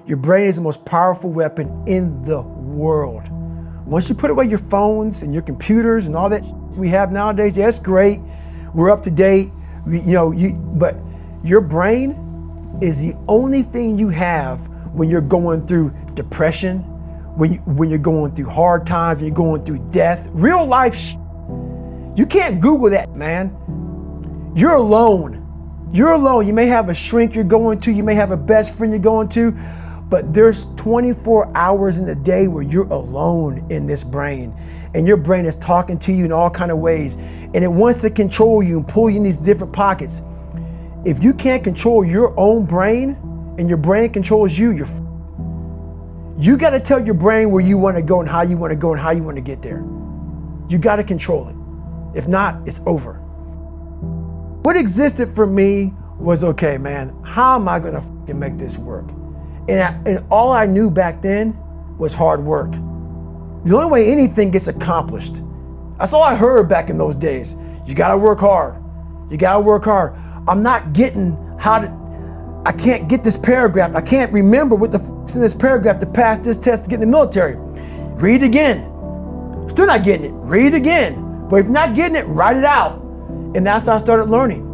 Your brain is the most powerful weapon in the world. Once you put away your phones and your computers and all that we have nowadays, yeah, it's great. We're up to date. But your brain is the only thing you have when you're going through depression, when you're going through hard times, when you're going through death, real life. You can't Google that, man. You're alone. You're alone. You may have a shrink you're going to, you may have a best friend you're going to, but there's 24 hours in the day where you're alone in this brain, and your brain is talking to you in all kinds of ways, and it wants to control you and pull you in these different pockets. If you can't control your own brain and your brain controls you, you got to tell your brain where you want to go and how you want to go and how you want to get there. You got to control it. If not, it's over. What existed for me was, okay, man, how am I going to make this work? And all I knew back then was hard work. The only way anything gets accomplished. That's all I heard back in those days. You gotta work hard. You gotta work hard. I'm not getting I can't get this paragraph. I can't remember what the f***'s in this paragraph to pass this test to get in the military. Read it again. Still not getting it. Read it again. But if you're not getting it, write it out. And that's how I started learning.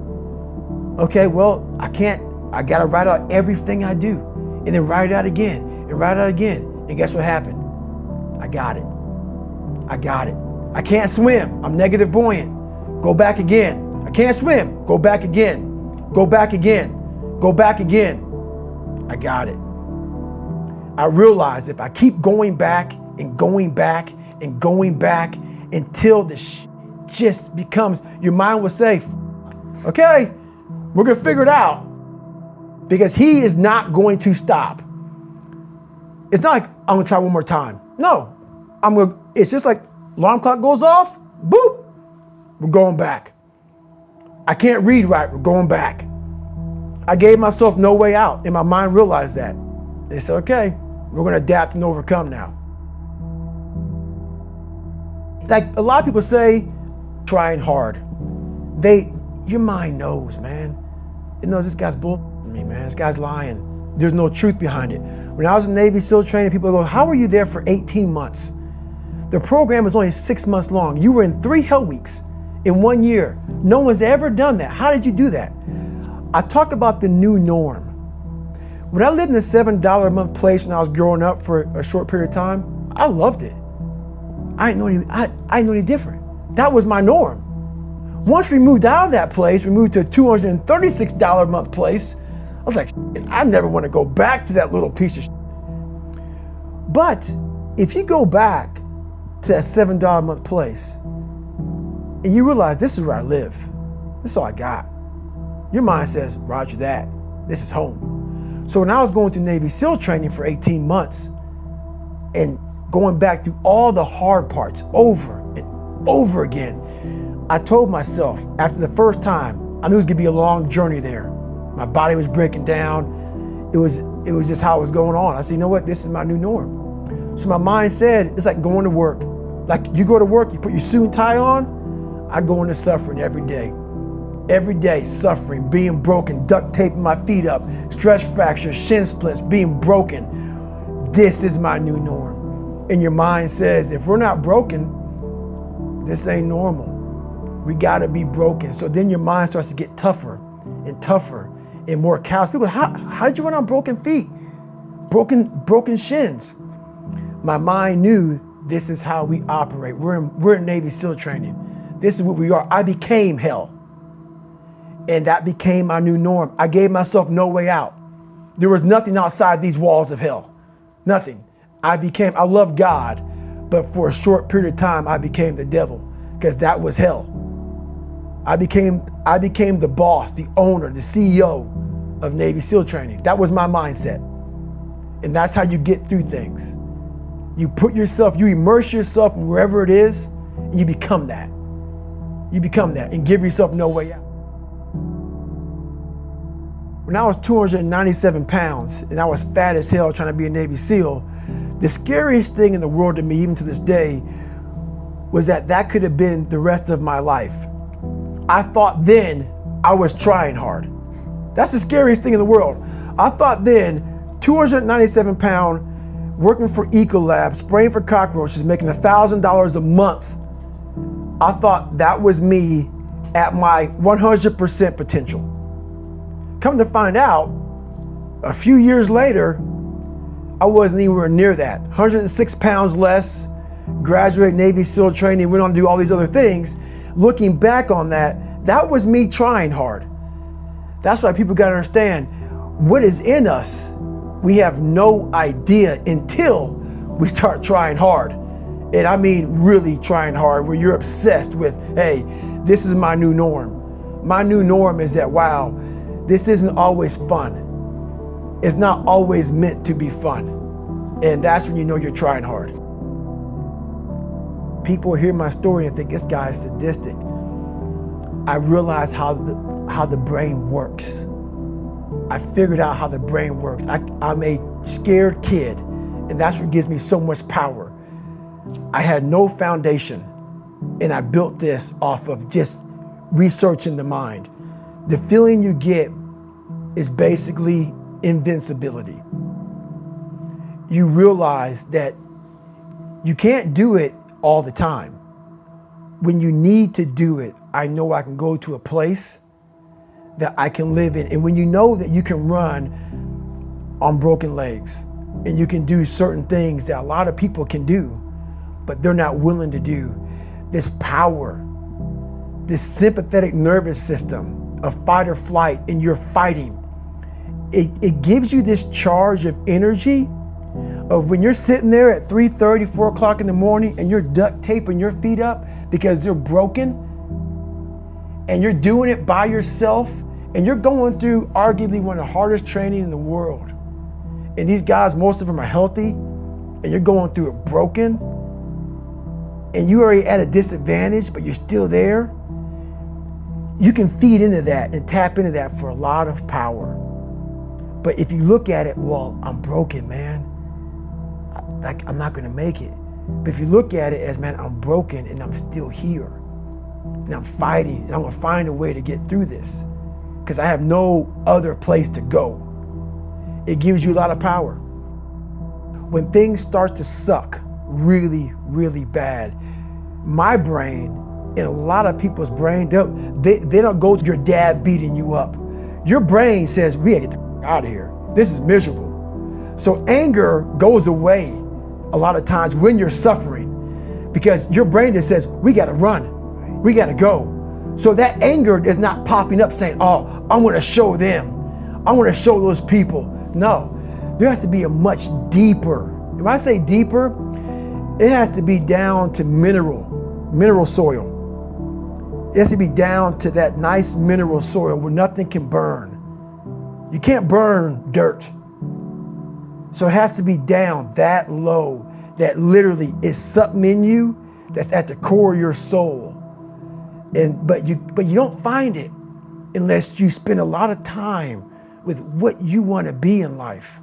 Okay, well, I gotta write out everything I do. And then write it out again, and write it out again. And guess what happened? I got it. I can't swim. I'm negative buoyant. Go back again. I can't swim. Go back again. Go back again. Go back again. I got it. I realized if I keep going back and going back and going back until the just becomes, your mind will say, okay, we're gonna figure it out. Because he is not going to stop. It's not like I'm gonna try one more time. No, it's just like alarm clock goes off, boop, we're going back. I can't read right, we're going back. I gave myself no way out, and my mind realized that. They said, okay, we're gonna adapt and overcome now. Like a lot of people say, trying hard. Your mind knows, man. It knows this guy's bull. Me, man, this guy's lying. There's no truth behind it. When I was in Navy SEAL training, people go, how were you there for 18 months? The program was only 6 months long. You were in 3 hell weeks in 1 year. No one's ever done that. How did you do that? I talk about the new norm. When I lived in a $7 a month place when I was growing up for a short period of time, I loved it. I didn't know any different. That was my norm. Once we moved out of that place, we moved to a $236 a month place. I was like, I never want to go back to that little piece of shit. But if you go back to that $7 a month place and you realize this is where I live, this is all I got, your mind says, roger that, this is home. So when I was going through Navy SEAL training for 18 months and going back through all the hard parts over and over again, I told myself after the first time, I knew it was gonna be a long journey there. My body was breaking down. It was just how it was going on. I said, you know what? This is my new norm. So my mind said, it's like going to work. Like you go to work, you put your suit and tie on. I go into suffering every day. Every day suffering, being broken, duct taping my feet up, stress fractures, shin splints, being broken. This is my new norm. And your mind says, if we're not broken, this ain't normal. We gotta be broken. So then your mind starts to get tougher and tougher and more callous. People go, how did you run on broken feet? Broken shins. My mind knew this is how we operate. We're in Navy SEAL training. This is what we are. I became hell. And that became my new norm. I gave myself no way out. There was nothing outside these walls of hell. Nothing. I loved God, but for a short period of time, I became the devil because that was hell. I became the boss, the owner, the CEO of Navy SEAL training. That was my mindset. And that's how you get through things. You immerse yourself in wherever it is, and you become that. You become that and give yourself no way out. When I was 297 pounds and I was fat as hell trying to be a Navy SEAL, the scariest thing in the world to me, even to this day, was that could have been the rest of my life. I thought then I was trying hard. That's the scariest thing in the world. I thought then 297 pound, working for Ecolab, spraying for cockroaches, making $1,000 a month. I thought that was me at my 100% potential. Come to find out, a few years later, I wasn't anywhere near that. 106 pounds less, graduated Navy SEAL training, went on to do all these other things. Looking back on that, that was me trying hard. That's why people gotta understand, what is in us, we have no idea until we start trying hard. And I mean really trying hard, where you're obsessed with, hey, this is my new norm. My new norm is that, wow, this isn't always fun. It's not always meant to be fun. And that's when you know you're trying hard. People hear my story and think this guy is sadistic. I realized how the brain works. I figured out how the brain works. I'm a scared kid, and that's what gives me so much power. I had no foundation, and I built this off of just researching the mind. The feeling you get is basically invincibility. You realize that you can't do it all the time. When you need to do it, I know I can go to a place that I can live in. And when you know that you can run on broken legs and you can do certain things that a lot of people can do, but they're not willing to do, this power, this sympathetic nervous system of fight or flight, and you're fighting, it gives you this charge of energy of when you're sitting there at 3:30, 4 o'clock in the morning and you're duct taping your feet up because they're broken, and you're doing it by yourself, and you're going through arguably one of the hardest training in the world. And these guys, most of them are healthy, and you're going through it broken, and you're already at a disadvantage, but you're still there. You can feed into that and tap into that for a lot of power. But if you look at it, well, I'm broken, man. I'm not gonna make it. But if you look at it as, man, I'm broken and I'm still here, and I'm fighting, and I'm gonna find a way to get through this because I have no other place to go. It gives you a lot of power. When things start to suck really, really bad, my brain and a lot of people's brain, they don't go to your dad beating you up. Your brain says, we gotta get the out of here. This is miserable. So anger goes away a lot of times when you're suffering, because your brain just says, we gotta run, we gotta go. So that anger is not popping up saying, oh, I'm gonna show them, I'm gonna show those people. No, there has to be a much deeper, when I say deeper, it has to be down to mineral soil. It has to be down to that nice mineral soil where nothing can burn. You can't burn dirt. So it has to be down that low, that literally is something in you that's at the core of your soul. But you don't find it unless you spend a lot of time with what you want to be in life.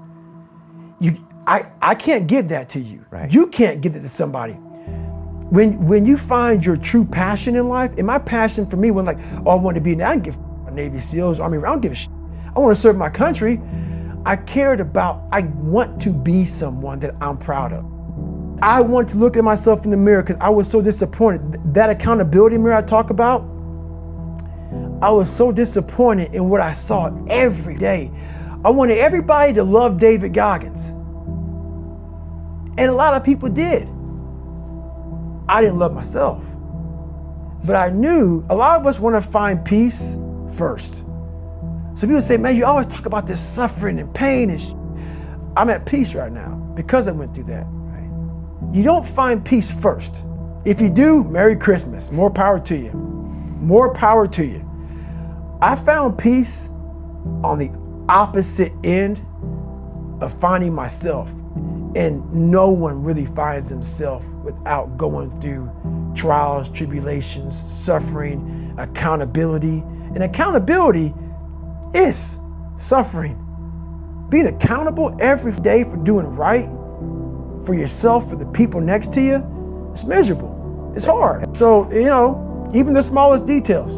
I can't give that to you. Right. You can't give it to somebody. When you find your true passion in life, and my passion for me wasn't like, oh, I want to be, I don't give a Navy SEALs, Army, I don't give a shit. I want to serve my country. I want to be someone that I'm proud of. I want to look at myself in the mirror because I was so disappointed. That accountability mirror I talk about, I was so disappointed in what I saw every day. I wanted everybody to love David Goggins. And a lot of people did. I didn't love myself. But I knew a lot of us want to find peace first. So people say, man, you always talk about this suffering and pain and I'm at peace right now because I went through that. Right? You don't find peace first. If you do, Merry Christmas. More power to you. More power to you. I found peace on the opposite end of finding myself. And no one really finds themselves without going through trials, tribulations, suffering, accountability. And accountability is suffering. Being accountable every day for doing right for yourself, for the people next to you, it's miserable. It's hard. So, even the smallest details.